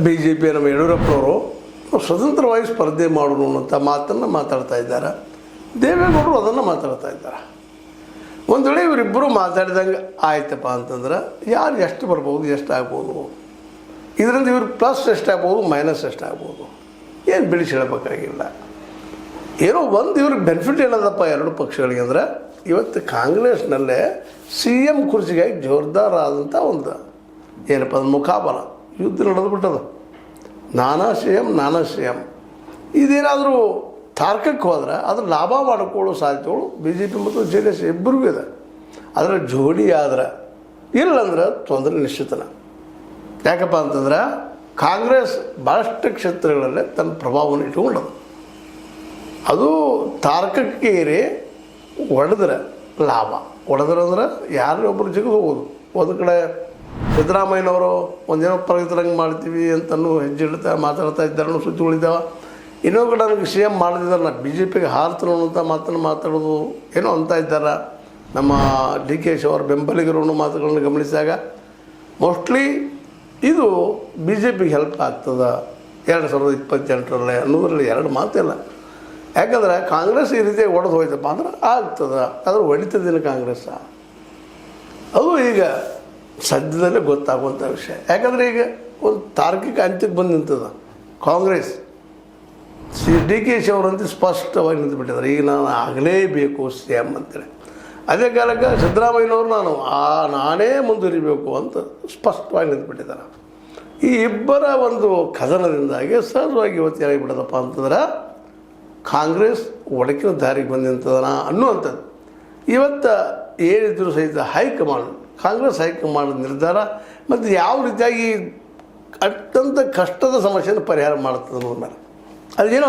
B J P ನಮ್ಮ ಯಡಿಯೂರಪ್ಪನವರು ಸ್ವತಂತ್ರವಾಗಿ ಸ್ಪರ್ಧೆ ಮಾಡೋಣ ಅನ್ನೋಂಥ ಮಾತನ್ನು ಮಾತಾಡ್ತಾ ಇದ್ದಾರೆ. ದೇವೇಗೌಡರು ಅದನ್ನು ಮಾತಾಡ್ತಾ ಇದ್ದಾರೆ. ಒಂದು ವೇಳೆ ಇವರಿಬ್ಬರು ಮಾತಾಡಿದಂಗೆ ಆಯ್ತಪ್ಪ ಅಂತಂದ್ರೆ ಯಾರು ಎಷ್ಟು ಬರ್ಬೋದು, ಎಷ್ಟು ಆಗ್ಬೋದು, ಇದರಿಂದ ಇವ್ರು ಪ್ಲಸ್ ಎಷ್ಟಾಗ್ಬೋದು, ಮೈನಸ್ ಎಷ್ಟಾಗ್ಬೋದು, ಏನು ಬಿಡಿಸಿ ಹೇಳಬೇಕಾಗಿಲ್ಲ. ಏನೋ ಒಂದು ಇವ್ರಿಗೆ ಬೆನಿಫಿಟ್ ಏನದಪ್ಪ ಎರಡು ಪಕ್ಷಗಳಿಗೆ ಅಂದ್ರೆ, ಇವತ್ತು ಕಾಂಗ್ರೆಸ್ನಲ್ಲೇ ಸಿ ಎಮ್ ಕುರ್ಚಿಗಾಗಿ ಜೋರ್ದಾರ್ ಆದಂಥ ಒಂದು ಏನಪ್ಪ ಅದು ಮುಖಾಬಲ ಯುದ್ಧ ನಡೆದ್ಬಿಟ್ಟದ. ನಾನಾ ಸಿ ಎಮ್ ಇದೇನಾದರೂ ತಾರ್ಕಕ್ಕೆ ಹೋದ್ರೆ ಅದ್ರ ಲಾಭ ಮಾಡಿಕೊಳ್ಳೋ ಸಾಧ್ಯತೆಗಳು ಬಿ ಜೆ ಪಿ ಮತ್ತು ಜೆ ಡಿ ಎಸ್ ಇಬ್ಬರಿಗೂ ಇದೆ. ಅದರ ಜೋಡಿ ಆದ್ರೆ ಇಲ್ಲಂದ್ರೆ ತೊಂದರೆ ನಿಶ್ಚಿತನ. ಯಾಕಪ್ಪ ಅಂತಂದ್ರೆ ಕಾಂಗ್ರೆಸ್ ಭಾಳಷ್ಟು ಕ್ಷೇತ್ರಗಳಲ್ಲೇ ತನ್ನ ಪ್ರಭಾವವನ್ನು ಇಟ್ಕೊಂಡದು. ಅದು ತಾರ್ಕಕ್ಕೆ ಏರಿ ಹೊಡೆದ್ರೆ ಲಾಭ, ಹೊಡೆದ್ರಂದ್ರೆ ಯಾರೊಬ್ಬರು ಜಿಗಿದು ಹೋಗೋದು. ಒಂದು ಕಡೆ ಸಿದ್ದರಾಮಯ್ಯನವರು ಒಂದೇನೋ ಪ್ರಗತಿರಂಗೆ ಮಾಡ್ತೀವಿ ಅಂತಲೂ ಹೆಜ್ಜೆ ಇಡ್ತಾ ಮಾತಾಡ್ತಾ ಇದ್ದಾರನ್ನೋ ಸುದ್ದಿಗಳಿದ್ದಾವೆ. ಇನ್ನೊಂದು ಕಡೆ ನನಗೆ ಸಿ ಎಮ್ ಮಾಡದಿದ್ದಾರೆ, ನಾನು ಬಿ ಜೆ ಪಿಗೆ ಹಾರ್ತೀನಿ ಅನ್ನೋಂಥ ಮಾತನ್ನು ಮಾತಾಡೋದು ಏನೋ ಅಂತ ಇದ್ದಾರೆ. ನಮ್ಮ ಡಿ ಕೆ ಶಿ ಅವರ ಬೆಂಬಲಿಗರು ಮಾತುಗಳನ್ನು ಗಮನಿಸಿದಾಗ ಮೋಸ್ಟ್ಲಿ ಇದು ಬಿ ಜೆ ಪಿಗೆ ಹೆಲ್ಪ್ ಆಗ್ತದೆ 2028ರಲ್ಲಿ ಅನ್ನೋದ್ರಲ್ಲಿ ಎರಡು ಮಾತಿಲ್ಲ. ಯಾಕಂದ್ರೆ ಕಾಂಗ್ರೆಸ್ ಈ ರೀತಿ ಒಡೆದು ಹೋಯ್ತಪ್ಪ ಅಂದ್ರೆ ಆಗ್ತದೆ, ಆದ್ರೆ ಹೊಡಿತದೇನು ಕಾಂಗ್ರೆಸ್, ಅದು ಈಗ ಸದ್ಯದಲ್ಲೇ ಗೊತ್ತಾಗುವಂಥ ವಿಷಯ. ಯಾಕಂದರೆ ಈಗ ಒಂದು ತಾರ್ಕಿಕ ಅಂತ್ಯಕ್ಕೆ ಬಂದು ನಿಂತದ ಕಾಂಗ್ರೆಸ್. ಡಿ ಕೆ ಶಿ ಅವರಂತೂ ಸ್ಪಷ್ಟವಾಗಿ ನಿಂತುಬಿಟ್ಟಿದ್ದಾರೆ, ಈಗ ನಾನು ಆಗಲೇಬೇಕು ಸಿ ಎಮ್ ಅಂತೇಳಿ. ಅದೇ ಕಾಲಕ್ಕೆ ಸಿದ್ದರಾಮಯ್ಯನವರು ನಾನೇ ಮುಂದುವರಿಬೇಕು ಅಂತ ಸ್ಪಷ್ಟವಾಗಿ ನಿಂತುಬಿಟ್ಟಿದ್ದಾರೆ. ಈ ಇಬ್ಬರ ಒಂದು ಕದನದಿಂದಾಗಿ ಸಹಜವಾಗಿ ಇವತ್ತು ಏನಾಗಿಬಿಡೋದಪ್ಪ ಅಂತಂದ್ರೆ ಕಾಂಗ್ರೆಸ್ ಒಡಕಿನ ದಾರಿಗೆ ಬಂದು ನಿಂತದನ ಅನ್ನುವಂಥದ್ದು. ಇವತ್ತು ಏನಿದ್ರು ಸಹಿತ ಹೈಕಮಾಂಡ್, ಕಾಂಗ್ರೆಸ್ ಹೈಕಮಾಂಡ್ ನಿರ್ಧಾರ ಮತ್ತು ಯಾವ ರೀತಿಯಾಗಿ ಅತ್ಯಂತ ಕಷ್ಟದ ಸಮಸ್ಯೆಯನ್ನು ಪರಿಹಾರ ಮಾಡ್ತದೆ ಅನ್ನೋದು ಮೇಲೆ ಅದೇನೋ